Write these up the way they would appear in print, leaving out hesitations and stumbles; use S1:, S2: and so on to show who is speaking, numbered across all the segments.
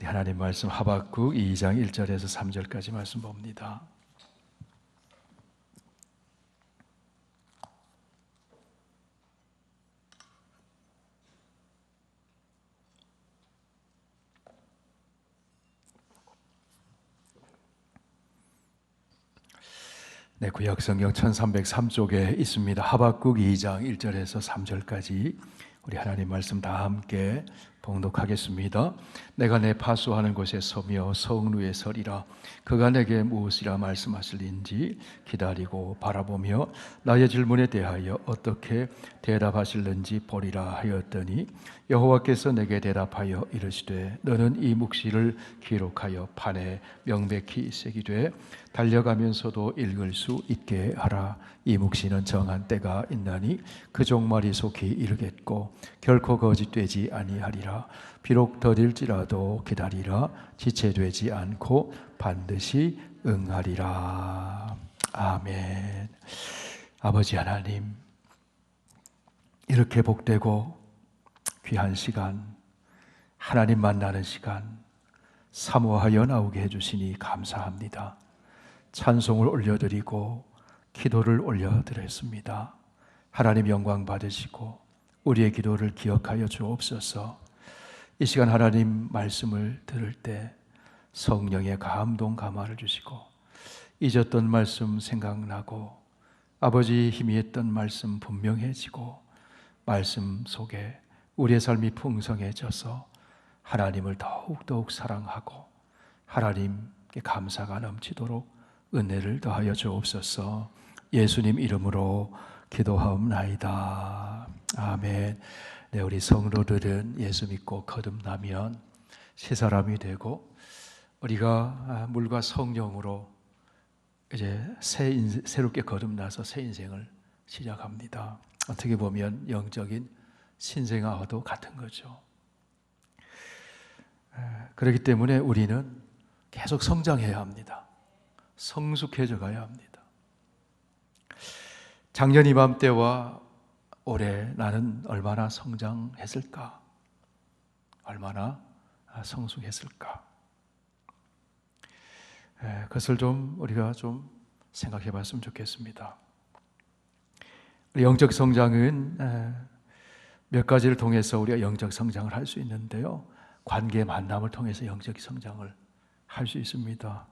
S1: 하나님 말씀 하박국 2장 1절에서 3절까지 말씀 봅니다. 네, 구약성경 1303쪽에 있습니다. 하박국 2장 1절에서 3절까지 우리 하나님 말씀 다 함께 봉독하겠습니다. 내가 내 파수하는 곳에 서며 성루에 서리라. 그가 내게 무엇이라 말씀하실는지 기다리고 바라보며 나의 질문에 대하여 어떻게 대답하실는지 보리라 하였더니 여호와께서 내게 대답하여 이르시되 너는 이 묵시를 기록하여 판에 명백히 새기되 달려가면서도 읽을 수 있게 하라. 이 묵시는 정한 때가 있나니 그 종말이 속히 이르겠고 결코 거짓되지 아니하리라. 비록 더딜지라도 기다리라. 지체되지 않고 반드시 응하리라. 아멘. 아버지 하나님, 이렇게 복되고 귀한 시간, 하나님 만나는 시간 사모하여 나오게 해주시니 감사합니다. 찬송을 올려드리고 기도를 올려드렸습니다. 하나님 영광 받으시고 우리의 기도를 기억하여 주옵소서. 이 시간 하나님 말씀을 들을 때 성령의 감동 감화를 주시고 잊었던 말씀 생각나고 아버지 희미했던 말씀 분명해지고 말씀 속에 우리의 삶이 풍성해져서 하나님을 더욱더욱 사랑하고 하나님께 감사가 넘치도록 은혜를 더하여 주옵소서. 예수님 이름으로 기도하옵나이다. 아멘. 네, 우리 성도들은 예수 믿고 거듭나면 새 사람이 되고 우리가 물과 성령으로 이제 새롭게 거듭나서 새 인생을 시작합니다. 어떻게 보면 영적인 신생아와도 같은 거죠. 그렇기 때문에 우리는 계속 성장해야 합니다. 성숙해져 가야 합니다. 작년 이맘때와 올해 나는 얼마나 성장했을까? 얼마나 성숙했을까? 그것을 우리가 좀 생각해 봤으면 좋겠습니다. 영적 성장은 몇 가지를 통해서 우리가 영적 성장을 할 수 있는데요. 관계 만남을 통해서 영적 성장을 할 수 있습니다.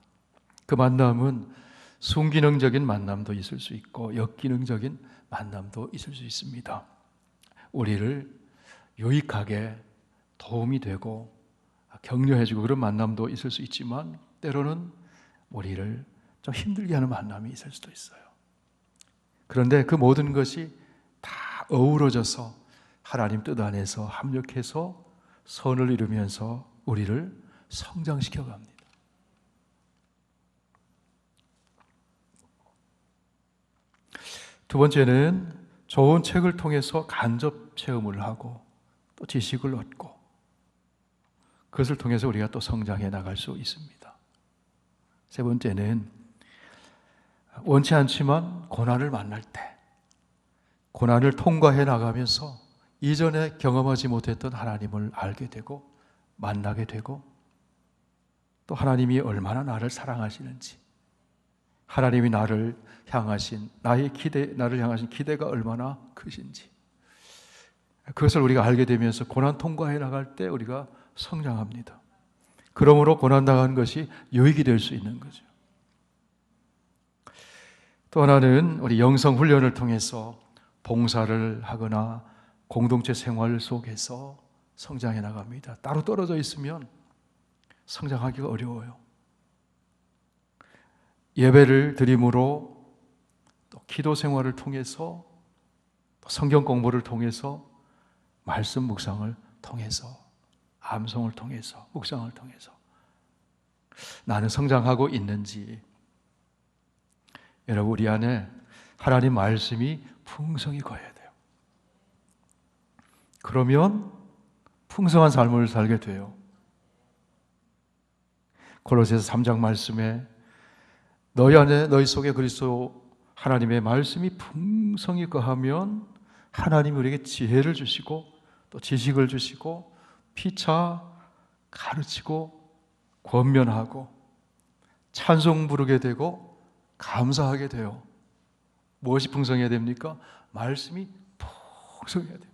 S1: 그 만남은 순기능적인 만남도 있을 수 있고 역기능적인 만남도 있을 수 있습니다. 우리를 유익하게 도움이 되고 격려해주고 그런 만남도 있을 수 있지만 때로는 우리를 좀 힘들게 하는 만남이 있을 수도 있어요. 그런데 그 모든 것이 다 어우러져서 하나님 뜻 안에서 합력해서 선을 이루면서 우리를 성장시켜 갑니다. 두 번째는 좋은 책을 통해서 간접 체험을 하고 또 지식을 얻고 그것을 통해서 우리가 또 성장해 나갈 수 있습니다. 세 번째는 원치 않지만 고난을 만날 때 고난을 통과해 나가면서 이전에 경험하지 못했던 하나님을 알게 되고 만나게 되고 또 하나님이 얼마나 나를 사랑하시는지 하나님이 나를 향하신 나를 향하신 기대가 얼마나 크신지 그것을 우리가 알게 되면서 고난 통과해 나갈 때 우리가 성장합니다. 그러므로 고난 당한 것이 유익이 될 수 있는 거죠. 또 하나는 우리 영성 훈련을 통해서 봉사를 하거나 공동체 생활 속에서 성장해 나갑니다. 따로 떨어져 있으면 성장하기가 어려워요. 예배를 드림으로 또 기도 생활을 통해서 또 성경 공부를 통해서 말씀 묵상을 통해서 암송을 통해서 묵상을 통해서 나는 성장하고 있는지 여러분 우리 안에 하나님 말씀이 풍성히 거해야 돼요. 그러면 풍성한 삶을 살게 돼요. 골로새서 3장 말씀에 너희 안에 너희 속에 그리스도 하나님의 말씀이 풍성히 거하면 하나님이 우리에게 지혜를 주시고 또 지식을 주시고 피차 가르치고 권면하고 찬송 부르게 되고 감사하게 돼요. 무엇이 풍성해야 됩니까? 말씀이 풍성해야 됩니다.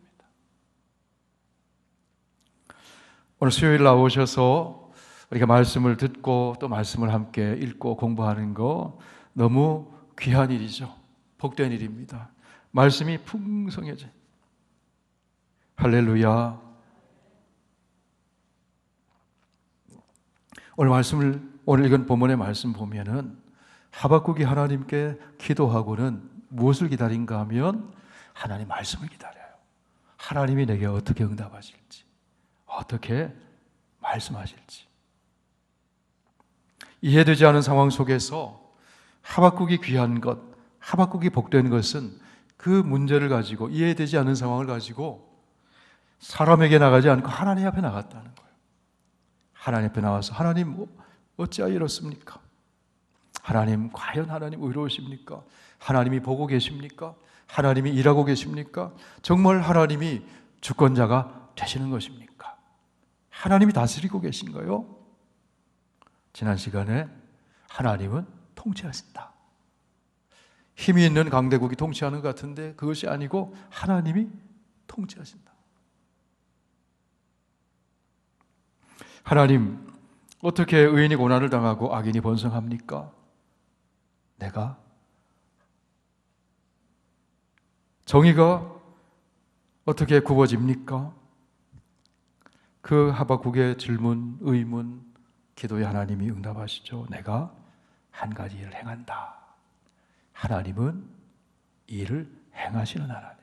S1: 오늘 수요일 나오셔서 우리가 말씀을 듣고 또 말씀을 함께 읽고 공부하는 거 너무 귀한 일이죠. 복된 일입니다. 말씀이 풍성해져. 할렐루야. 오늘 읽은 본문의 말씀 보면은 하박국이 하나님께 기도하고는 무엇을 기다린가 하면 하나님 말씀을 기다려요. 하나님이 내게 어떻게 응답하실지, 어떻게 말씀하실지. 이해되지 않은 상황 속에서 하박국이 귀한 것, 하박국이 복된 것은 그 문제를 가지고, 이해되지 않는 상황을 가지고 사람에게 나가지 않고 하나님 앞에 나갔다는 거예요. 하나님 앞에 나와서 하나님 어찌하여 이렇습니까? 하나님 과연 하나님 의로우십니까? 하나님이 보고 계십니까? 하나님이 일하고 계십니까? 정말 하나님이 주권자가 되시는 것입니까? 하나님이 다스리고 계신가요? 지난 시간에 하나님은 통치하신다. 힘이 있는 강대국이 통치하는 것 같은데 그것이 아니고 하나님이 통치하신다. 하나님, 어떻게 의인이 고난을 당하고 악인이 번성합니까? 내가 정의가 어떻게 굽어집니까? 그 하박국의 질문, 의문, 기도에 하나님이 응답하시죠. 내가 한 가지 일을 행한다. 하나님은 일을 행하시는 하나님.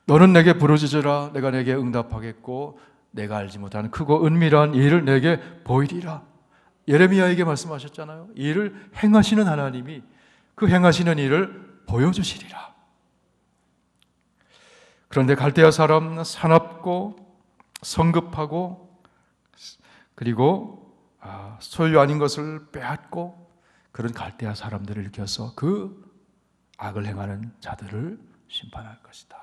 S1: 너는 내게 부르짖으라. 내가 내게 응답하겠고 내가 알지 못하는 크고 은밀한 일을 내게 보이리라. 예레미야에게 말씀하셨잖아요. 일을 행하시는 하나님이 그 행하시는 일을 보여주시리라. 그런데 갈대아 사람 사납고 성급하고 그리고 소유 아닌 것을 빼앗고 그런 갈대아 사람들을 일으켜서 그 악을 행하는 자들을 심판할 것이다.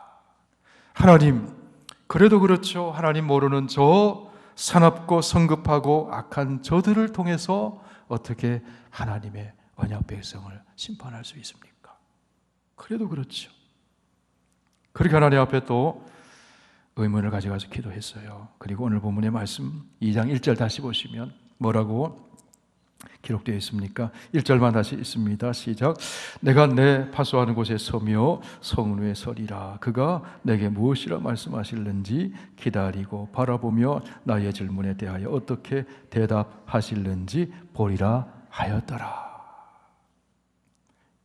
S1: 하나님, 그래도 그렇죠. 하나님 모르는 저 사납고 성급하고 악한 저들을 통해서 어떻게 하나님의 언약 백성을 심판할 수 있습니까? 그래도 그렇죠. 그렇게 하나님 앞에 또 의문을 가져가서 기도했어요. 그리고 오늘 본문의 말씀 2장 1절 다시 보시면 뭐라고 기록되어 있습니까? 1절만 다시 있습니다. 시작. 내가 내 파수하는 곳에 서며 성 위에 서리라. 그가 내게 무엇이라 말씀하실는지 기다리고 바라보며 나의 질문에 대하여 어떻게 대답하실는지 보리라 하였더라.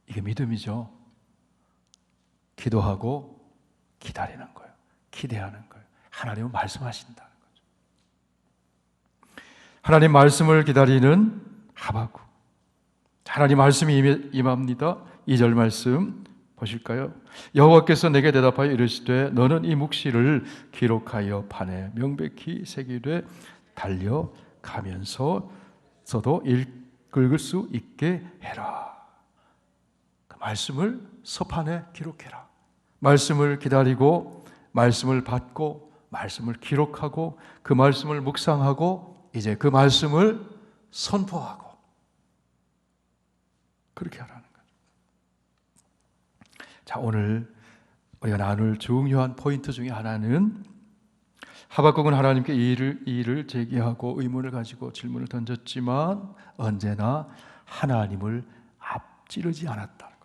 S1: 이게 믿음이죠. 기도하고 기다리는 거예요. 기대하는 거예요. 하나님은 말씀하신다는 거죠. 하나님 말씀을 기다리는 하박국. 하나님 말씀이 임합니다. 2절 말씀 보실까요? 여호와께서 내게 대답하여 이르시되 너는 이 묵시를 기록하여 판에 명백히 새기되 달려가면서도 읽을 수 있게 해라. 그 말씀을 서판에 기록해라. 말씀을 기다리고 말씀을 받고 말씀을 기록하고 그 말씀을 묵상하고 이제 그 말씀을 선포하고 그렇게 하라는 거죠. 자, 오늘 우리가 나눌 중요한 포인트 중에 하나는 하박국은 하나님께 이의를 제기하고 의문을 가지고 질문을 던졌지만 언제나 하나님을 앞지르지 않았다는 겁니다.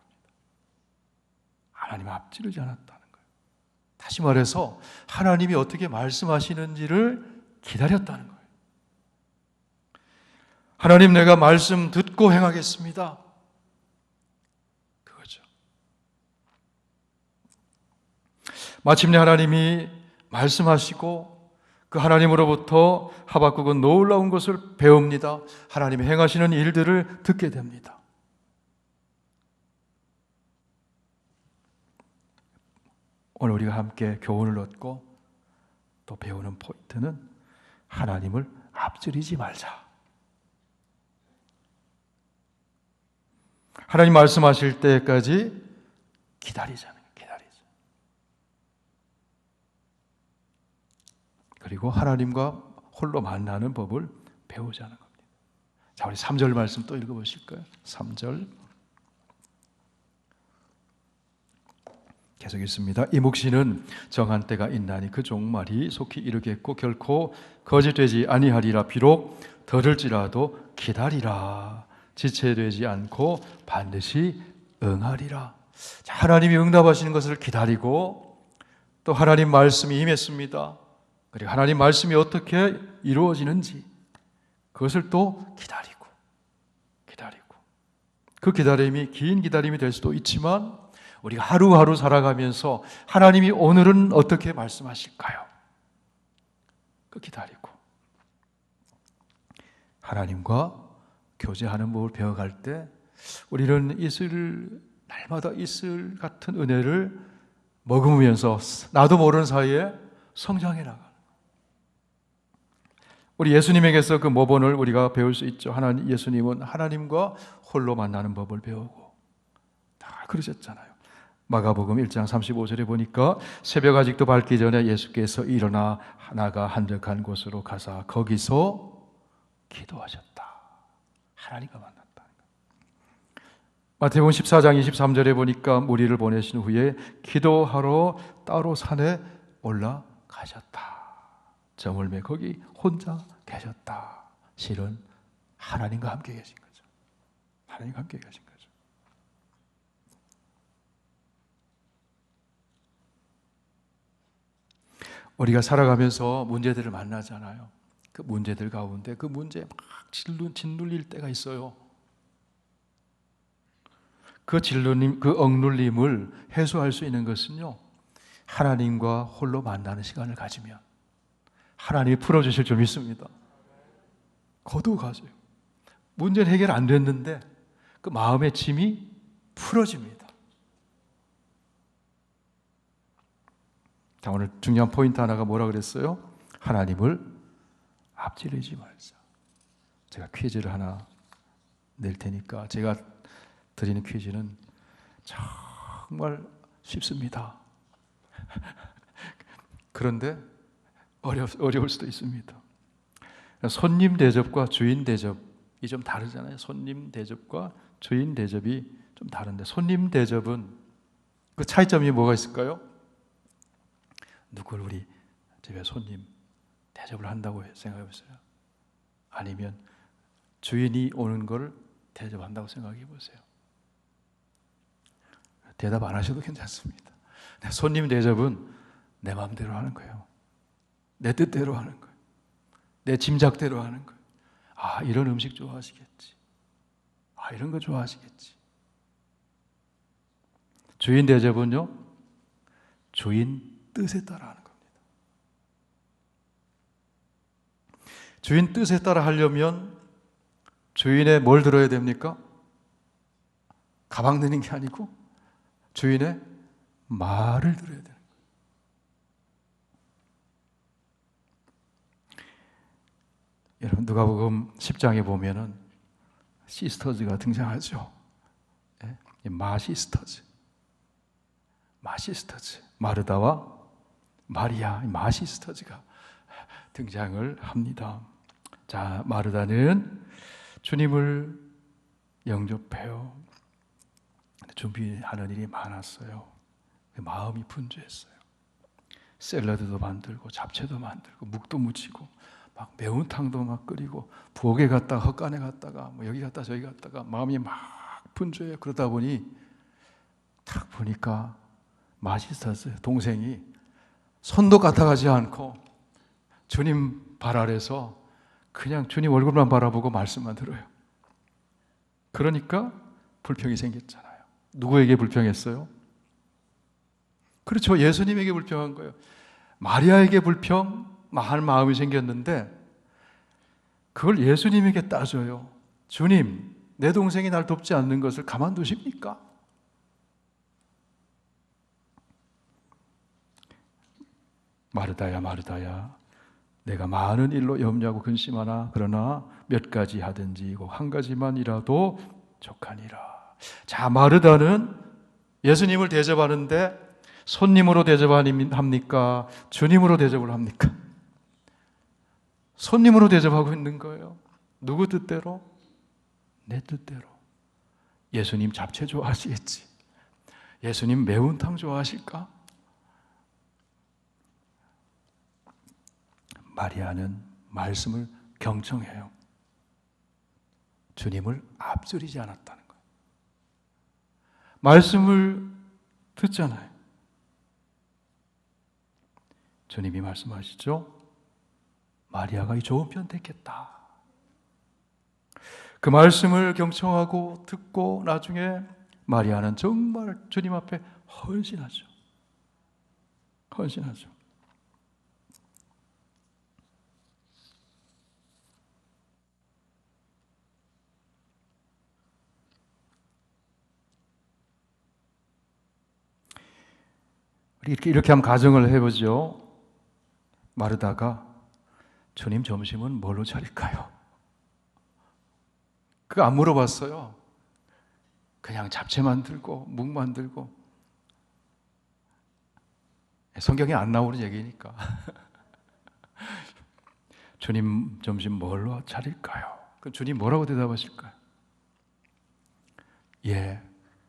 S1: 하나님을 앞지르지 않았다는 거예요. 다시 말해서 하나님이 어떻게 말씀하시는지를 기다렸다는 거예요. 하나님, 내가 말씀 듣고 행하겠습니다. 그거죠. 마침내 하나님이 말씀하시고 그 하나님으로부터 하박국은 놀라운 것을 배웁니다. 하나님이 행하시는 일들을 듣게 됩니다. 오늘 우리가 함께 교훈을 얻고 또 배우는 포인트는 하나님을 앞지르지 말자. 하나님 말씀하실 때까지 기다리자는 거예요. 기다리자. 그리고 하나님과 홀로 만나는 법을 배우자는 겁니다. 자, 우리 3절 말씀 또 읽어보실까요? 3절 계속 있습니다. 이 묵시는 정한 때가 있나니 그 종말이 속히 이르겠고 결코 거짓되지 아니하리라. 비록 더딜지라도 기다리라. 지체되지 않고 반드시 응하리라. 자, 하나님이 응답하시는 것을 기다리고 또 하나님 말씀이 임했습니다. 그리고 하나님 말씀이 어떻게 이루어지는지 그것을 또 기다리고 그 기다림이 긴 기다림이 될 수도 있지만 우리가 하루하루 살아가면서 하나님이 오늘은 어떻게 말씀하실까요? 그 기다리고 하나님과 교제하는 법을 배워갈 때 우리는 날마다 이슬 같은 은혜를 머금으면서 나도 모르는 사이에 성장해 나가는 거예요. 우리 예수님에게서 그 모본을 우리가 배울 수 있죠. 예수님은 하나님과 홀로 만나는 법을 배우고 다 그러셨잖아요. 마가복음 1장 35절에 보니까 새벽 아직도 밝기 전에 예수께서 일어나 나가 한적한 곳으로 가사 거기서 기도하셨다. 하나님과 만났다. 마태복음 14장 23절에 보니까 무리를 보내신 후에 기도하러 따로 산에 올라가셨다. 저물매 거기 혼자 계셨다. 실은 하나님과 함께 계신 거죠. 하나님과 함께 계신 거죠. 우리가 살아가면서 문제들을 만나잖아요. 그 문제들 가운데 그 문제에 막 짓눌릴 때가 있어요. 그 억눌림을 해소할 수 있는 것은요, 하나님과 홀로 만나는 시간을 가지면 하나님이 풀어주실 줄 믿습니다. 거두어 가세요. 문제는 해결 안 됐는데 그 마음의 짐이 풀어집니다. 자, 오늘 중요한 포인트 하나가 뭐라 그랬어요? 하나님을 앞지르지 말자. 제가 퀴즈를 하나 낼 테니까 제가 드리는 퀴즈는 정말 쉽습니다. 그런데 어려울 수도 있습니다. 손님 대접과 주인 대접이 좀 다르잖아요. 손님 대접과 주인 대접이 좀 다른데 손님 대접은 그 차이점이 뭐가 있을까요? 누굴 우리 집에 손님 대접을 한다고 생각해 보세요. 아니면 주인이 오는 걸 대접한다고 생각해 보세요. 대답 안 하셔도 괜찮습니다. 손님 대접은 내 마음대로 하는 거예요. 내 뜻대로 하는 거예요. 내 짐작대로 하는 거예요. 아, 이런 음식 좋아하시겠지. 아, 이런 거 좋아하시겠지. 주인 대접은요, 주인 뜻에 따라 하는 겁니다. 주인 뜻에 따라 하려면 주인의 뭘 들어야 됩니까? 가방 드는 게 아니고 주인의 말을 들어야 되는 거예요. 여러분, 누가복음 10장에 보면은 시스터즈가 등장하죠. 네? 마시스터즈, 마르다와 마리아, 마시스터즈가 등장을 합니다. 자, 마르다는 주님을 영접해요. 준비하는 일이 많았어요. 마음이 분주했어요. 샐러드도 만들고 잡채도 만들고 묵도 무치고 막 매운탕도 막 끓이고 부엌에 갔다가 헛간에 갔다가 뭐 여기 갔다 저기 갔다가 마음이 막 분주해요. 그러다 보니 딱 보니까 마시스터즈 동생이 손도 까딱하지 않고 주님 발 아래서 그냥 주님 얼굴만 바라보고 말씀만 들어요. 그러니까 불평이 생겼잖아요. 누구에게 불평했어요? 그렇죠. 예수님에게 불평한 거예요. 마리아에게 불평한 마음이 생겼는데 그걸 예수님에게 따져요. 주님, 내 동생이 날 돕지 않는 것을 가만두십니까? 마르다야, 마르다야, 내가 많은 일로 염려하고 근심하나 그러나 몇 가지 하든지 한 가지만이라도 족하니라. 자, 마르다는 예수님을 대접하는데 손님으로 대접합니까? 주님으로 대접을 합니까? 손님으로 대접하고 있는 거예요. 누구 뜻대로? 내 뜻대로. 예수님 잡채 좋아하시겠지? 예수님 매운탕 좋아하실까? 마리아는 말씀을 경청해요. 주님을 앞서리지 않았다는 거예요. 말씀을 듣잖아요. 주님이 말씀하시죠. 마리아가 이 좋은 편 택했다. 그 말씀을 경청하고 듣고 나중에 마리아는 정말 주님 앞에 헌신하죠. 헌신하죠. 이렇게 한번 가정을 해보죠. 마르다가 주님 점심은 뭘로 차릴까요? 그거 안 물어봤어요. 그냥 잡채 만들고 묵 만들고. 성경에 안 나오는 얘기니까. 주님 점심 뭘로 차릴까요? 그럼 주님 뭐라고 대답하실까요? 예,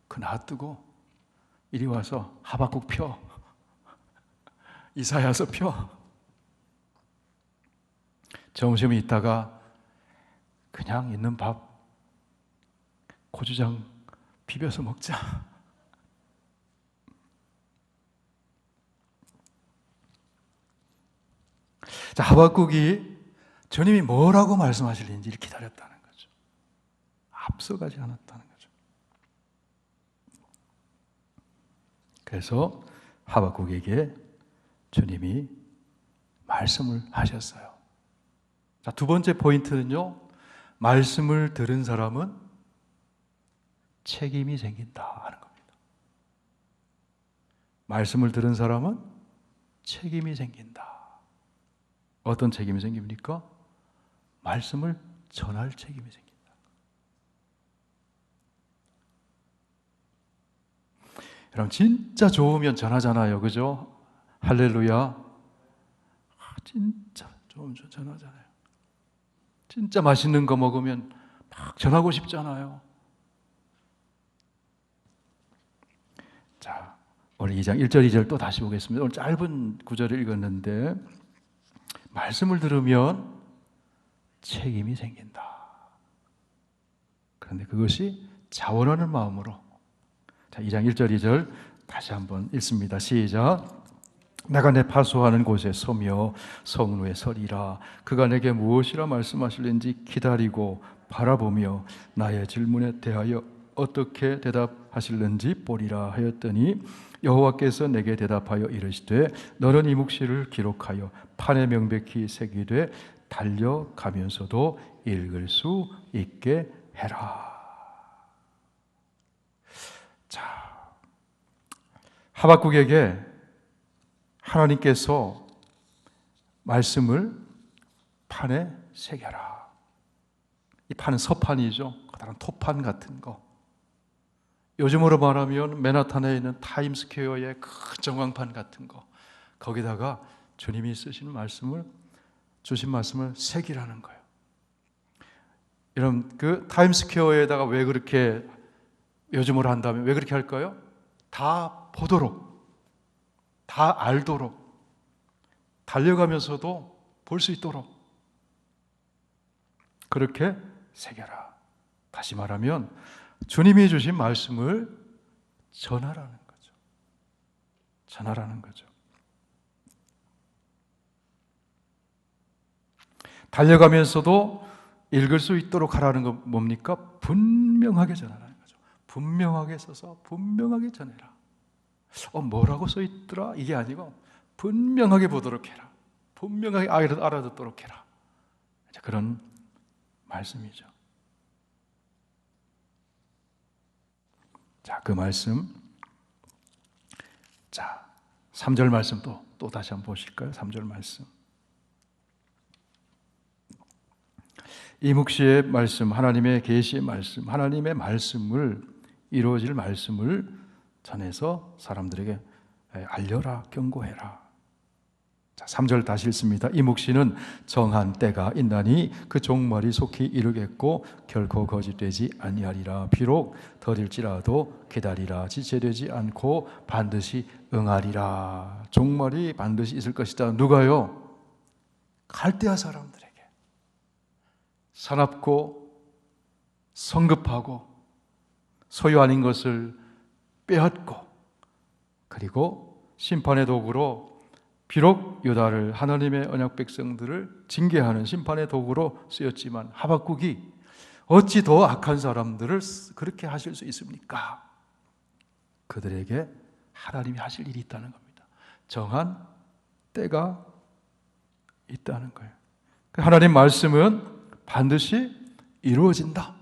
S1: 그 놔두고 이리 와서 하박국 펴. 이사야서 펴. 점심에 있다가 그냥 있는 밥 고추장 비벼서 먹자. 자, 하박국이 주님이 뭐라고 말씀하실는지 기다렸다는 거죠. 앞서가지 않았다는 거죠. 그래서 하박국에게 주님이 말씀을 하셨어요. 자, 두 번째 포인트는요. 말씀을 들은 사람은 책임이 생긴다 하는 겁니다. 말씀을 들은 사람은 책임이 생긴다. 어떤 책임이 생깁니까? 말씀을 전할 책임이 생긴다. 여러분 진짜 좋으면 전하잖아요. 그죠? 할렐루야. 진짜 좋으면 전하잖아요. 진짜 맛있는 거 먹으면 막 전하고 싶잖아요. 자, 오늘 2장 1절 2절 또 다시 보겠습니다. 오늘 짧은 구절을 읽었는데 말씀을 들으면 책임이 생긴다. 그런데 그것이 자원하는 마음으로. 자, 2장 1절 2절 다시 한번 읽습니다. 시작. 내가 내 파수하는 곳에 서며 성루에 서리라. 그가 내게 무엇이라 말씀하실는지 기다리고 바라보며 나의 질문에 대하여 어떻게 대답하실는지 보리라 하였더니 여호와께서 내게 대답하여 이르시되 너는 이 묵시를 기록하여 판에 명백히 새기되 달려가면서도 읽을 수 있게 해라. 자, 하박국에게 하나님께서 말씀을 판에 새겨라. 이 판은 서판이죠. 다른 토판 같은 거. 요즘으로 말하면 맨하탄에 있는 타임스퀘어의 큰 전광판 같은 거. 거기다가 주님이 쓰신 말씀을, 주신 말씀을 새기라는 거예요. 여러분, 그 타임스퀘어에다가 왜 그렇게 요즘으로 한다면 왜 그렇게 할까요? 다 보도록, 다 알도록, 달려가면서도 볼 수 있도록 그렇게 새겨라. 다시 말하면 주님이 주신 말씀을 전하라는 거죠. 전하라는 거죠. 달려가면서도 읽을 수 있도록 하라는 건 뭡니까? 분명하게 전하라는 거죠. 분명하게 써서 분명하게 전해라. 뭐라고 써 있더라? 이게 아니고 분명하게 보도록 해라. 분명하게 알아듣도록 해라. 그런 말씀이죠. 자, 그 말씀. 자, 3절 말씀 또 다시 한번 보실까요? 3절 말씀. 이 묵시의 말씀, 하나님의 계시의 말씀, 하나님의 말씀을 이루어질 말씀을 전해서 사람들에게 알려라, 경고해라. 자, 3절 다시 읽습니다. 이 묵시는 정한 때가 있나니 그 종말이 속히 이르겠고 결코 거짓되지 아니하리라. 비록 더딜지라도 기다리라. 지체되지 않고 반드시 응하리라. 종말이 반드시 있을 것이다. 누가요? 갈대아 사람들에게 사납고 성급하고 소유 아닌 것을 빼앗고 그리고 심판의 도구로 비록 유다를 하나님의 언약 백성들을 징계하는 심판의 도구로 쓰였지만 하박국이 어찌 더 악한 사람들을 그렇게 하실 수 있습니까? 그들에게 하나님이 하실 일이 있다는 겁니다. 정한 때가 있다는 거예요. 하나님 말씀은 반드시 이루어진다.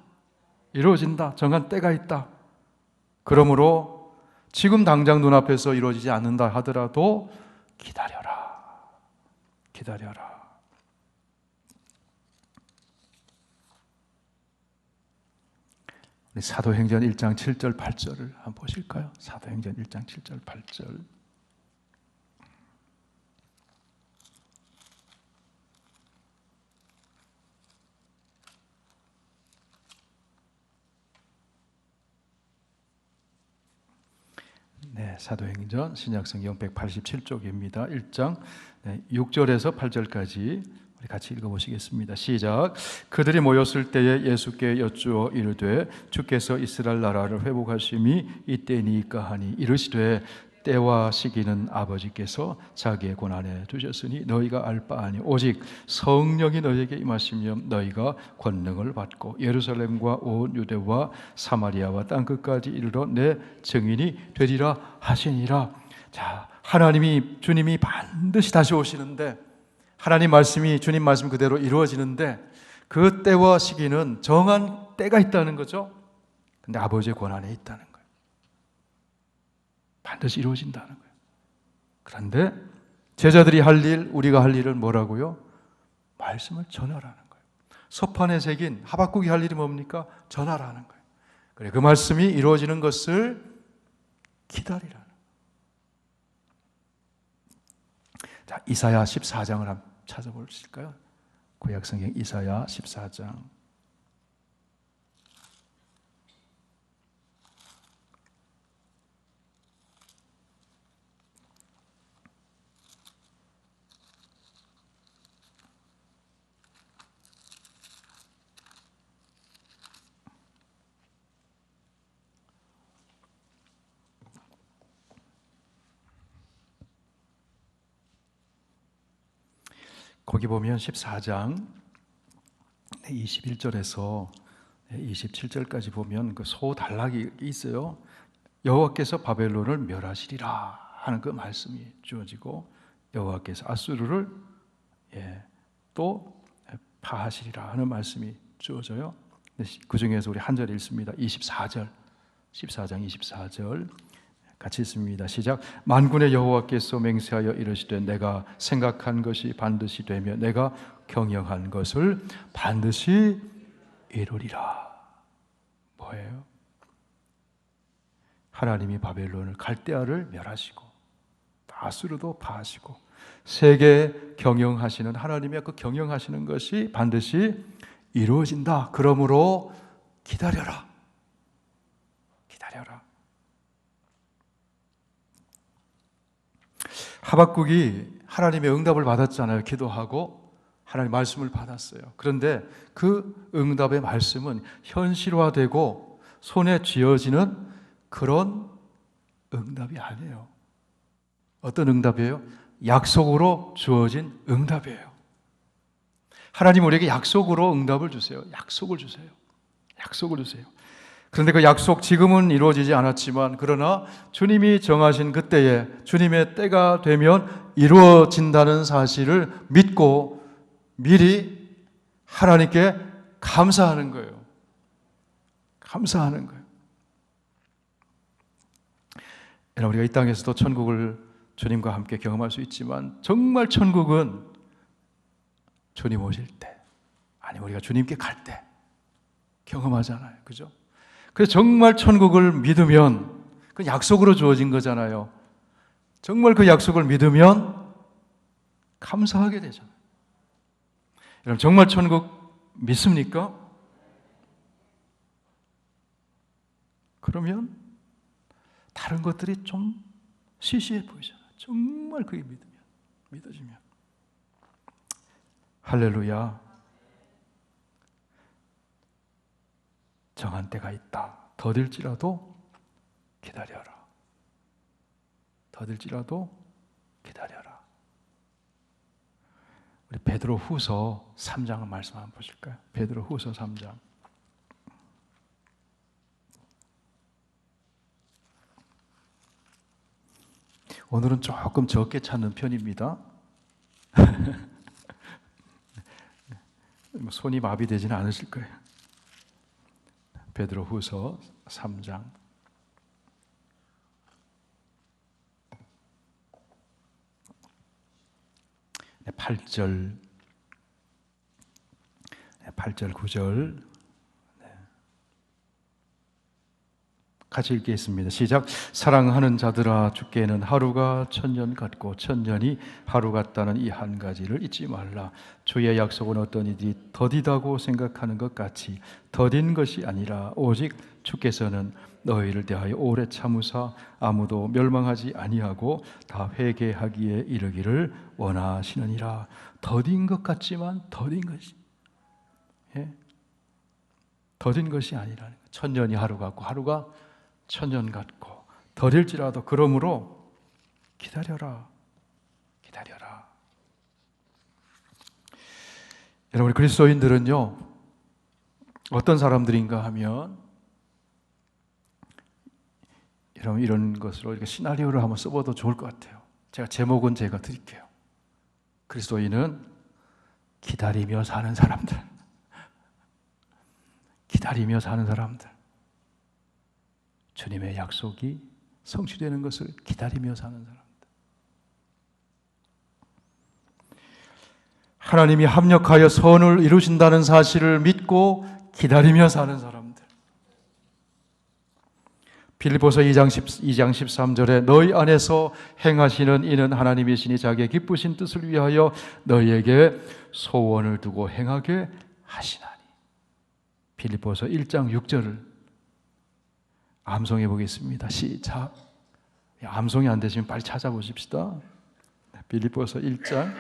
S1: 이루어진다. 정한 때가 있다. 그러므로 지금 당장 눈앞에서 이루어지지 않는다 하더라도 기다려라. 기다려라. 우리 사도행전 1장 7절 8절을 한번 보실까요? 사도행전 1장 7절 8절. 네, 사도행전 신약성경 187쪽입니다. 1장 6절에서 8절까지 우리 같이 읽어보시겠습니다. 시작. 그들이 모였을 때에 예수께 여쭈어 이르되 주께서 이스라엘 나라를 회복하심이 이때니까 하니 이르시되 때와 시기는 아버지께서 자기의 권한에 두셨으니 너희가 알 바 아니 오직 성령이 너희에게 임하시면 너희가 권능을 받고 예루살렘과 온 유대와 사마리아와 땅끝까지 이르러 내 증인이 되리라 하시니라. 자, 하나님이 주님이 반드시 다시 오시는데 하나님 말씀이 주님 말씀 그대로 이루어지는데 그 때와 시기는 정한 때가 있다는 거죠. 근데 아버지의 권한에 있다는 거예요. 반드시 이루어진다는 거예요. 그런데 제자들이 할 일, 우리가 할 일은 뭐라고요? 말씀을 전하라는 거예요. 서판에 새긴 하박국이 할 일이 뭡니까? 전하라는 거예요. 그래, 그 말씀이 이루어지는 것을 기다리라는 거예요. 자, 이사야 14장을 한번 찾아보실까요? 구약성경 이사야 14장. 거기 보면 14장 21절에서 27절까지 보면 그 소단락이 있어요. 여호와께서 바벨론을 멸하시리라 하는 그 말씀이 주어지고 여호와께서 아수르를 또 파하시리라 하는 말씀이 주어져요. 그 중에서 우리 한 절 읽습니다. 24절 14장 24절 같이 읽습니다. 시작. 만군의 여호와께서 맹세하여 이르시되 내가 생각한 것이 반드시 되며 내가 경영한 것을 반드시 이루리라. 뭐예요? 하나님이 바벨론을 갈대아를 멸하시고 아수르도 파하시고 세계 경영하시는 하나님의 그 경영하시는 것이 반드시 이루어진다. 그러므로 기다려라. 기다려라. 하박국이 하나님의 응답을 받았잖아요. 기도하고 하나님 말씀을 받았어요. 그런데 그 응답의 말씀은 현실화되고 손에 쥐어지는 그런 응답이 아니에요. 어떤 응답이에요? 약속으로 주어진 응답이에요. 하나님 우리에게 약속으로 응답을 주세요. 약속을 주세요. 약속을 주세요. 그런데 그 약속 지금은 이루어지지 않았지만 그러나 주님이 정하신 그때에 주님의 때가 되면 이루어진다는 사실을 믿고 미리 하나님께 감사하는 거예요. 감사하는 거예요. 우리가 이 땅에서도 천국을 주님과 함께 경험할 수 있지만 정말 천국은 주님 오실 때, 아니 우리가 주님께 갈 때 경험하잖아요. 그죠? 그래서 정말 천국을 믿으면 그 약속으로 주어진 거잖아요. 정말 그 약속을 믿으면 감사하게 되잖아요. 여러분 정말 천국 믿습니까? 그러면 다른 것들이 좀 시시해 보이잖아요. 정말 그게 믿어지면. 할렐루야. 정한 때가 있다. 더딜지라도 기다려라. 더딜지라도 기다려라. 우리 베드로 후서 3장을 말씀 한번 보실까요? 베드로 후서 3장. 오늘은 조금 적게 찾는 편입니다. 손이 마비되지는 않으실 거예요. 베드로 후서 3장 8절 9절 같이 읽겠습니다. 시작. 사랑하는 자들아, 주께는 하루가 천년 같고 천년이 하루 같다는 이 한 가지를 잊지 말라. 주의 약속은 어떤 이들이 더디다고 생각하는 것 같이 더딘 것이 아니라 오직 주께서는 너희를 대하여 오래 참으사 아무도 멸망하지 아니하고 다 회개하기에 이르기를 원하시느니라. 더딘 것 같지만 더딘 것이 더딘 것이 아니라는 거예요. 천년이 하루 같고 하루가 천년 같고 더딜지라도 그러므로 기다려라. 기다려라. 여러분, 우리 그리스도인들은요 어떤 사람들인가 하면 여러분 이런 것으로 이렇게 시나리오를 한번 써봐도 좋을 것 같아요. 제목은 제가 드릴게요. 그리스도인은 기다리며 사는 사람들. 기다리며 사는 사람들. 주님의 약속이 성취되는 것을 기다리며 사는 사람들. 하나님이 합력하여 선을 이루신다는 사실을 믿고 기다리며 사는 사람들. 빌립보서 2장 13절에 너희 안에서 행하시는 이는 하나님이시니 자기의 기쁘신 뜻을 위하여 너희에게 소원을 두고 행하게 하시나니. 빌립보서 1장 6절을 암송해 보겠습니다. 시작. 암송이 안 되시면 빨리 찾아보십시다. 빌립보서 1장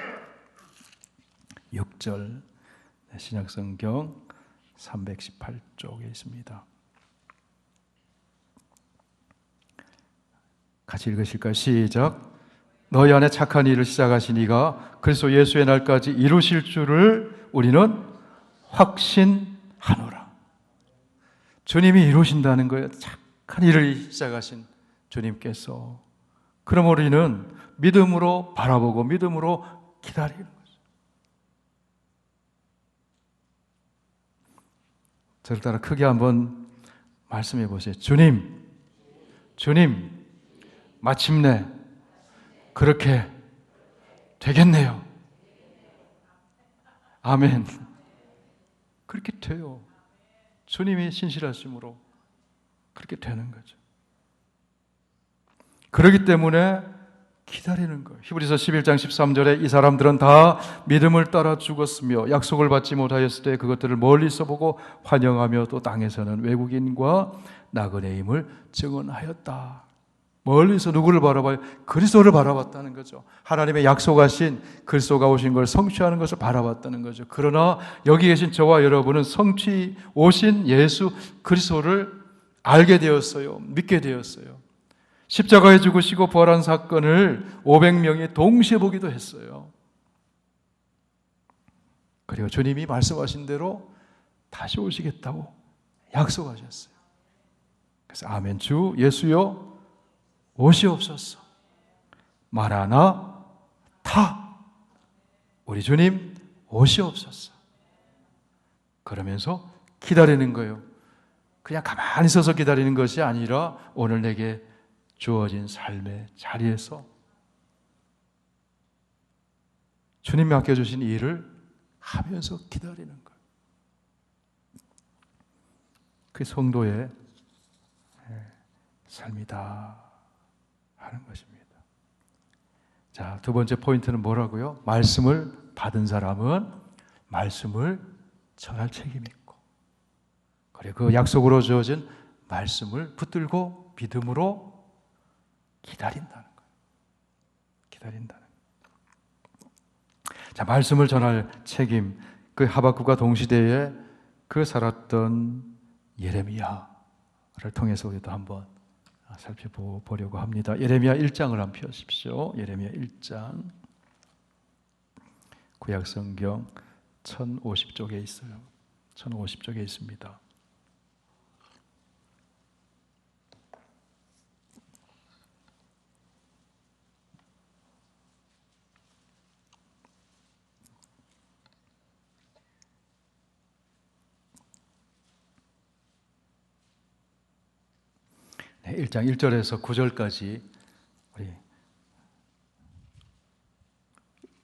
S1: 6절 신약성경 318쪽에 있습니다. 같이 읽으실까요? 시작. 너희 안에 착한 일을 시작하신 이가 그리스도 예수의 날까지 이루실 줄을 우리는 확신하노라. 주님이 이루신다는 거예요. 착한 일을 시작하신 주님께서. 그럼 우리는 믿음으로 바라보고 믿음으로 기다리는 거죠. 저를 따라 크게 한번 말씀해 보세요. 주님, 마침내 그렇게 되겠네요. 아멘. 그렇게 돼요. 주님이 신실하심으로 그렇게 되는 거죠. 그렇기 때문에 기다리는 거예요. 히브리서 11장 13절에 이 사람들은 다 믿음을 따라 죽었으며 약속을 받지 못하였을 때 그것들을 멀리서 보고 환영하며 또 땅에서는 외국인과 나그네임을 증언하였다. 멀리서 누구를 바라봐요? 그리스도를 바라봤다는 거죠. 하나님의 약속하신 그리스도가 오신 걸 성취하는 것을 바라봤다는 거죠. 그러나 여기 계신 저와 여러분은 성취 오신 예수 그리스도를 알게 되었어요. 믿게 되었어요. 십자가에 죽으시고 부활한 사건을 500명이 동시에 보기도 했어요. 그리고 주님이 말씀하신 대로 다시 오시겠다고 약속하셨어요. 그래서 아멘. 주 예수여 오시옵소서. 마라나타. 우리 주님 오시옵소서. 그러면서 기다리는 거예요. 그냥 가만히 서서 기다리는 것이 아니라 오늘 내게 주어진 삶의 자리에서 주님이 맡겨주신 일을 하면서 기다리는 거예요. 그게 성도의 삶이다 하는 것입니다. 자, 두 번째 포인트는 뭐라고요? 말씀을 받은 사람은 말씀을 전할 책임이 있고, 그리고 그 약속으로 주어진 말씀을 붙들고 믿음으로 기다린다는 거예요. 기다린다는 거예요. 자, 말씀을 전할 책임, 그 하박국과 동시대에 그 살았던 예레미야를 통해서 우리도 한번 살펴보려고 합니다. 예레미야 1장을 한번 펴십시오. 예레미야 1장. 구약성경 1050쪽에 있어요. 1050쪽에 있습니다. 네, 1장 1절에서 9절까지 우리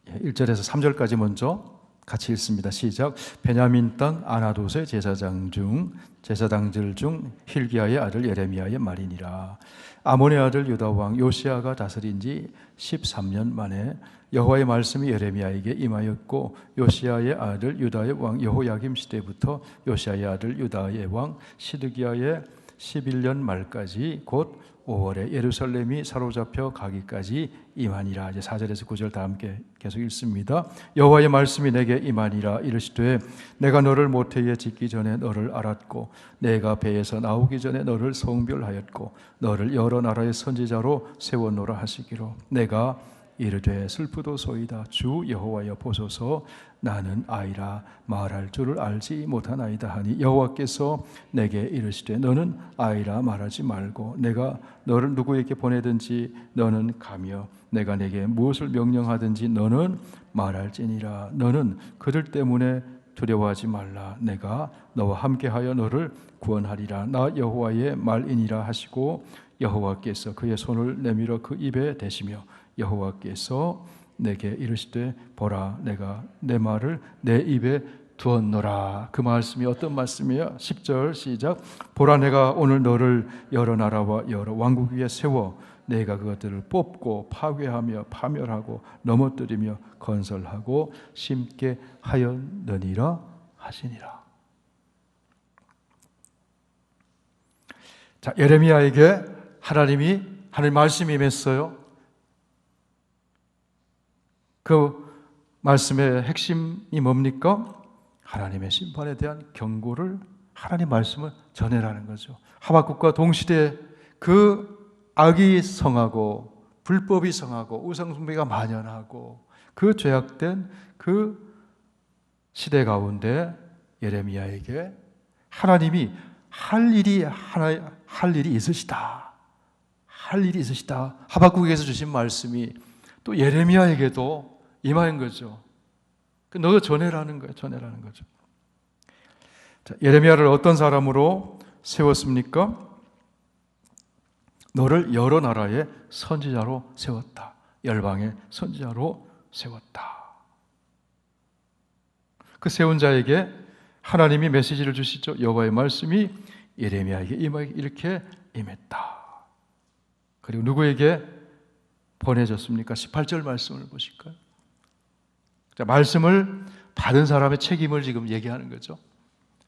S1: 1절에서 3절까지 먼저 같이 읽습니다. 시작. 베냐민 땅 아나돗의 제사장들 중 힐기야의 아들 예레미야의 말이니라. 아몬의 아들 유다 왕 요시야가 다스린 지 13년 만에 여호와의 말씀이 예레미야에게 임하였고, 요시야의 아들 유다의 왕 여호야김 시대부터 요시야의 아들 유다의 왕 시드기야의 11년 말까지 곧 5월에 예루살렘이 사로잡혀 가기까지 임하니라. 이제 4절에서 9절 다 함께 계속 읽습니다. 여호와의 말씀이 내게 임하니라. 이르시되 내가 너를 모태에 짓기 전에 너를 알았고, 내가 배에서 나오기 전에 너를 성별하였고, 너를 여러 나라의 선지자로 세워놓으라 하시기로, 내가 이르되 슬프도소이다. 주 여호와여 보소서, 나는 아이라 말할 줄을 알지 못하나이다 하니, 여호와께서 내게 이르시되 너는 아이라 말하지 말고 내가 너를 누구에게 보내든지 너는 가며 내가 내게 무엇을 명령하든지 너는 말할지니라. 너는 그들 때문에 두려워하지 말라. 내가 너와 함께하여 너를 구원하리라. 나 여호와의 말이니라 하시고, 여호와께서 그의 손을 내밀어 그 입에 대시며 여호와께서 내게 이르시되 보라, 내가 내 말을 내 입에 두었노라. 그 말씀이 어떤 말씀이에요? 10절 시작. 보라, 내가 오늘 너를 여러 나라와 여러 왕국 위에 세워 내가 그것들을 뽑고 파괴하며 파멸하고 넘어뜨리며 건설하고 심게 하였느니라 하시니라. 자, 예레미야에게 하나님 말씀이 임했어요. 그 말씀의 핵심이 뭡니까? 하나님의 심판에 대한 경고를, 하나님 말씀을 전해라는 거죠. 하박국과 동시대에 그 악이 성하고 불법이 성하고 우상숭배가 만연하고 그 죄악된 그 시대 가운데 예레미야에게 하나님이 할 일이 있으시다. 할 일이 있으시다. 하박국에서 주신 말씀이 또 예레미야에게도 임한 거죠. 너가 전해라는 거예요. 전해라는 거죠. 자, 예레미야를 어떤 사람으로 세웠습니까? 너를 여러 나라의 선지자로 세웠다. 열방의 선지자로 세웠다. 그 세운 자에게 하나님이 메시지를 주시죠. 여호와의 말씀이 예레미야에게 이렇게 임했다. 그리고 누구에게 보내졌습니까? 18절 말씀을 보실까요? 자, 말씀을 받은 사람의 책임을 지금 얘기하는 거죠.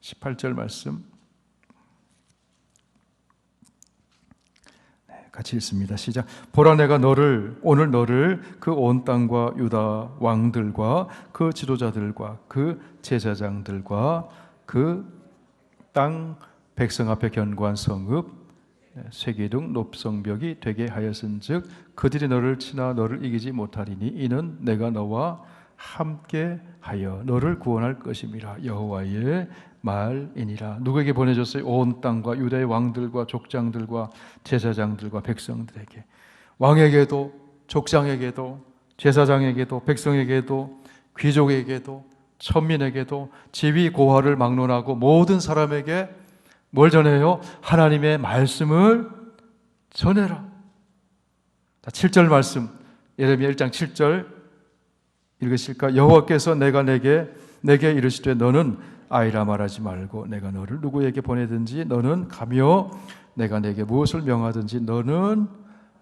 S1: 18절 말씀 같이 읽습니다. 시작. 보라, 내가 오늘 너를 그 온 땅과 유다 왕들과 그 지도자들과 그 제사장들과 그 땅 백성 앞에 견고한 성읍 쇠기둥 높성벽이 되게 하였은즉 그들이 너를 치나 너를 이기지 못하리니 이는 내가 너와 함께하여 너를 구원할 것임이라. 여호와의 말이니라. 누구에게 보내줬어요? 온 땅과 유다의 왕들과 족장들과 제사장들과 백성들에게. 왕에게도 족장에게도 제사장에게도 백성에게도 귀족에게도 천민에게도 지위 고하를 막론하고 모든 사람에게 뭘 전해요? 하나님의 말씀을 전해라. 7절 말씀, 예레미야 1장 7절 읽으실까? 여호와께서 내가 내게 이르시되 너는 아이라 말하지 말고 내가 너를 누구에게 보내든지 너는 가며 내가 내게 무엇을 명하든지 너는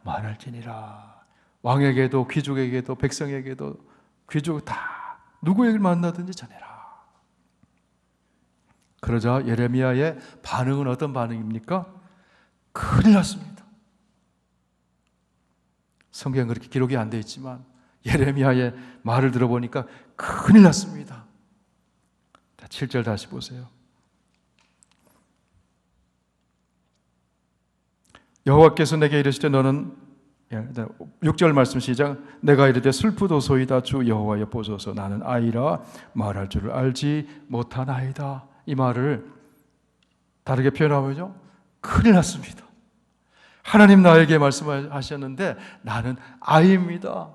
S1: 말할지니라. 왕에게도 귀족에게도 백성에게도 귀족 다 누구에게 만나든지 전해라. 그러자 예레미야의 반응은 어떤 반응입니까? 큰일 났습니다. 성경에 그렇게 기록이 안 되어 있지만 예레미야의 말을 들어보니까 큰일 났습니다. 7절 다시 보세요. 여호와께서 내게 이르시되 너는 6절 말씀 시작. 내가 이르되 슬프도소이다 주 여호와여 보소서 나는 아이라 말할 줄을 알지 못하나이다. 이 말을 다르게 표현하면요, 큰일 났습니다. 하나님 나에게 말씀하셨는데 나는 아이입니다.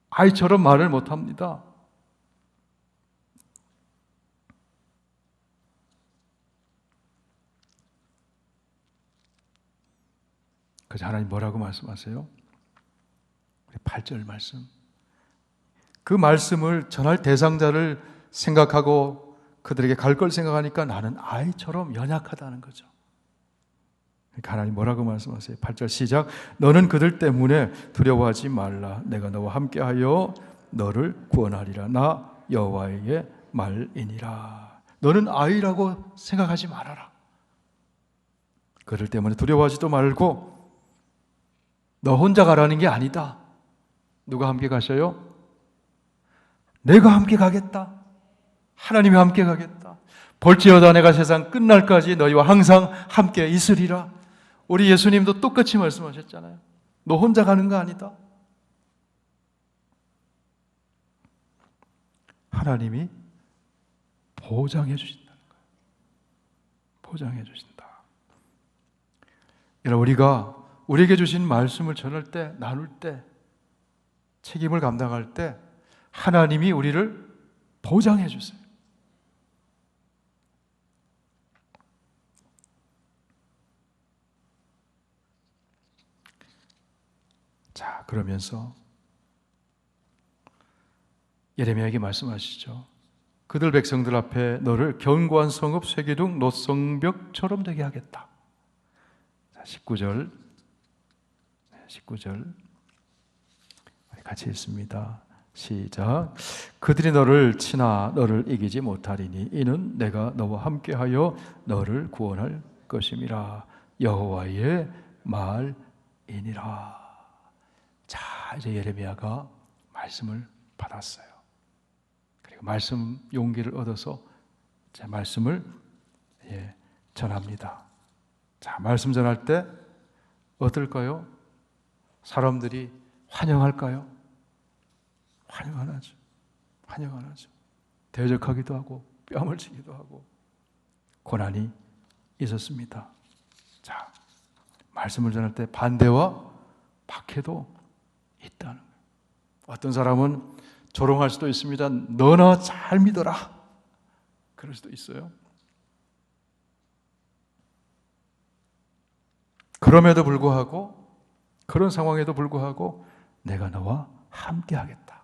S1: 아이처럼 말을 못합니다. 그래서 하나님 뭐라고 말씀하세요? 8절 말씀. 그 말씀을 전할 대상자를 생각하고 그들에게 갈 걸 생각하니까 나는 아이처럼 연약하다는 거죠. 그러니까 하나님 뭐라고 말씀하세요? 8절 시작. 너는 그들 때문에 두려워하지 말라. 내가 너와 함께하여 너를 구원하리라. 나 여호와의 말이니라. 너는 아이라고 생각하지 말아라. 그들 때문에 두려워하지도 말고 너 혼자 가라는 게 아니다. 누가 함께 가셔요? 내가 함께 가겠다. 하나님이 함께 가겠다. 볼지어다 내가 세상 끝날까지 너희와 항상 함께 있으리라. 우리 예수님도 똑같이 말씀하셨잖아요. 너 혼자 가는 거 아니다. 하나님이 보장해 주신다는 거예요. 보장해 주신다. 여러분, 우리가 우리에게 주신 말씀을 전할 때, 나눌 때, 책임을 감당할 때 하나님이 우리를 보장해 주세요. 자, 그러면서 예레미야에게 말씀하시죠. 그들 백성들 앞에 너를 견고한 성읍 쇠기둥 노성벽처럼 되게 하겠다. 자, 19절 같이 읽습니다. 시작. 그들이 너를 치나 너를 이기지 못하리니 이는 내가 너와 함께하여 너를 구원할 것임이라. 여호와의 말이니라. 자, 이제 예레미야가 말씀을 받았어요. 그리고 말씀 용기를 얻어서 제 말씀을 전합니다. 자, 말씀 전할 때 어떨까요? 사람들이 환영할까요? 환영 안 하죠. 환영 안 하죠. 대적하기도 하고 뺨을 치기도 하고 고난이 있었습니다. 자, 말씀을 전할 때 반대와 박해도 있다는 거예요. 어떤 사람은 조롱할 수도 있습니다. 너나 잘 믿어라. 그럴 수도 있어요. 그럼에도 불구하고, 그런 상황에도 불구하고 내가 너와 함께 하겠다.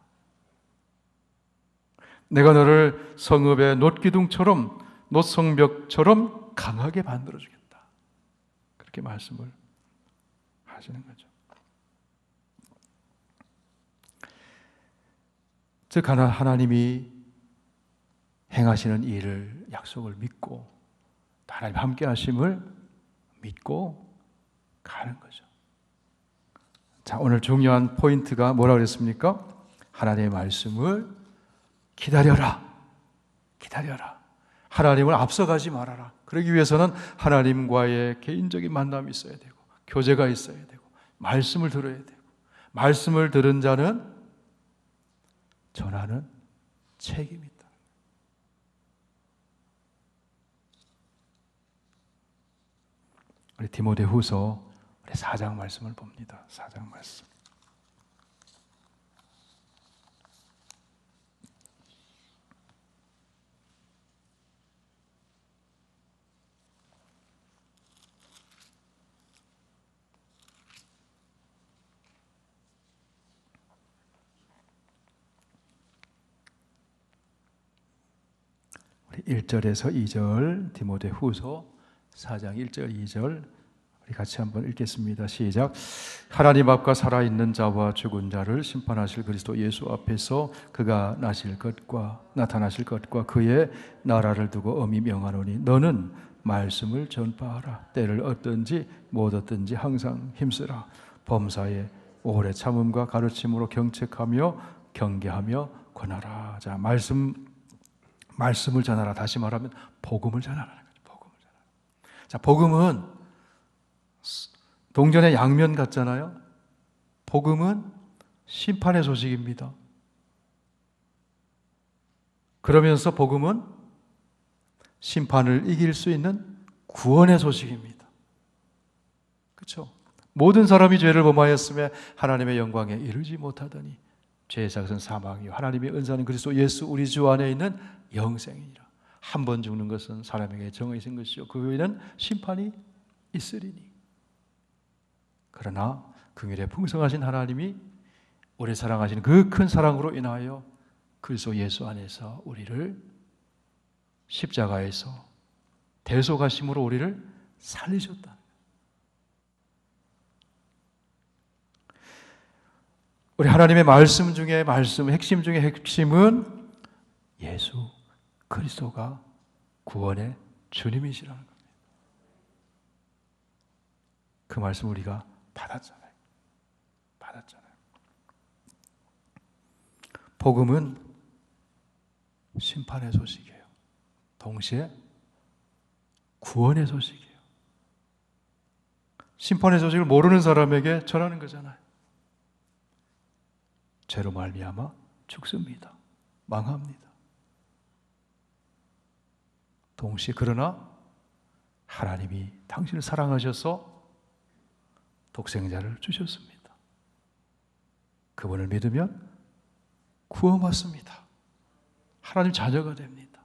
S1: 내가 너를 성읍의 놋기둥처럼 놋성벽처럼 강하게 만들어 주겠다. 그렇게 말씀을 하시는 거죠. 즉 하나님이 행하시는 일을 약속을 믿고 하나님 함께 하심을 믿고 가는 거죠. 자, 오늘 중요한 포인트가 뭐라고 그랬습니까? 하나님의 말씀을 기다려라. 기다려라. 하나님을 앞서가지 말아라. 그러기 위해서는 하나님과의 개인적인 만남이 있어야 되고 교제가 있어야 되고 말씀을 들어야 되고 말씀을 들은 자는 전하는 책임이 있다. 우리 디모데후서 우리 4장 말씀을 봅니다. 4장 말씀. 우리 1절에서 2절 디모데후서 4장 1절 2절 우리 같이 한번 읽겠습니다. 시작. 하나님 앞과 살아있는 자와 죽은 자를 심판하실 그리스도 예수 앞에서 그가 나타나실 것과 그의 나라를 두고 엄히 명하노니 너는 말씀을 전파하라. 때를 얻든지 못 얻든지 항상 힘쓰라. 범사에 오래 참음과 가르침으로 경책하며 경계하며 권하라. 자, 말씀을 전하라. 다시 말하면 복음을 전하라는 거예요. 복음을 전하라. 자, 복음은 동전의 양면 같잖아요. 복음은 심판의 소식입니다. 그러면서 복음은 심판을 이길 수 있는 구원의 소식입니다. 그렇죠? 모든 사람이 죄를 범하였으며 하나님의 영광에 이르지 못하더니 죄의 삭은 사망이요 하나님의 은사는 그리스도 예수 우리 주 안에 있는 영생이니라. 한 번 죽는 것은 사람에게 정해진 것이요 그 후에는 심판이 있으리니. 그러나 긍휼에 풍성하신 하나님이 우리 사랑하시는 그 큰 사랑으로 인하여 그리스도 예수 안에서 우리를 십자가에서 대속하심으로 우리를 살리셨다. 우리 하나님의 말씀 중에 핵심 중에 핵심은 예수 그리스도가 구원의 주님이시라는 겁니다. 그 말씀 우리가 받았잖아요. 복음은 심판의 소식이에요. 동시에 구원의 소식이에요. 심판의 소식을 모르는 사람에게 전하는 거잖아요. 죄로 말미암아 죽습니다. 망합니다. 동시에 그러나 하나님이 당신을 사랑하셔서 독생자를 주셨습니다. 그분을 믿으면 구원받습니다. 하나님 자녀가 됩니다.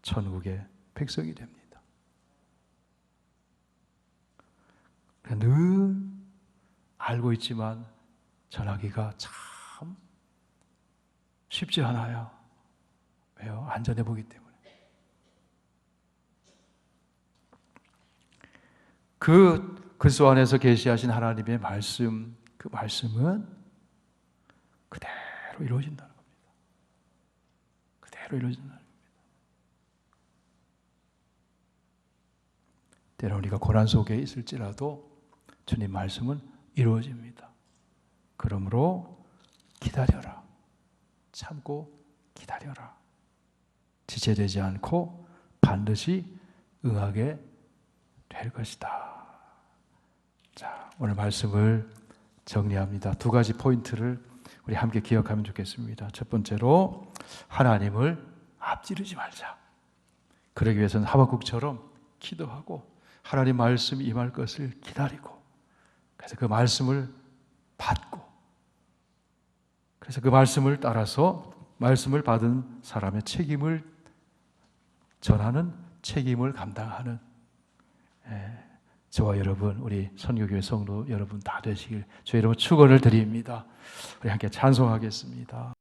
S1: 천국의 백성이 됩니다. 늘 알고 있지만 전하기가 참 쉽지 않아요. 왜요? 안전해 보기 때문에. 그 그리스도 안에서 계시하신 하나님의 말씀, 그 말씀은 그대로 이루어진다는 겁니다. 그대로 이루어진다는 겁니다. 때로 우리가 고난 속에 있을지라도 주님 말씀은 이루어집니다. 그러므로 기다려라. 참고 기다려라. 지체되지 않고 반드시 응하게 될 것이다. 자, 오늘 말씀을 정리합니다. 두 가지 포인트를 우리 함께 기억하면 좋겠습니다. 첫 번째로 하나님을 앞지르지 말자. 그러기 위해서는 하박국처럼 기도하고 하나님 말씀이 임할 것을 기다리고 그래서 그 말씀을 받고 그래서 그 말씀을 따라서 말씀을 받은 사람의 책임을 전하는 책임을 감당하는 저와 여러분 우리 선교교회 성도 여러분 다 되시길 주의 이름으로 축원을 드립니다. 우리 함께 찬송하겠습니다.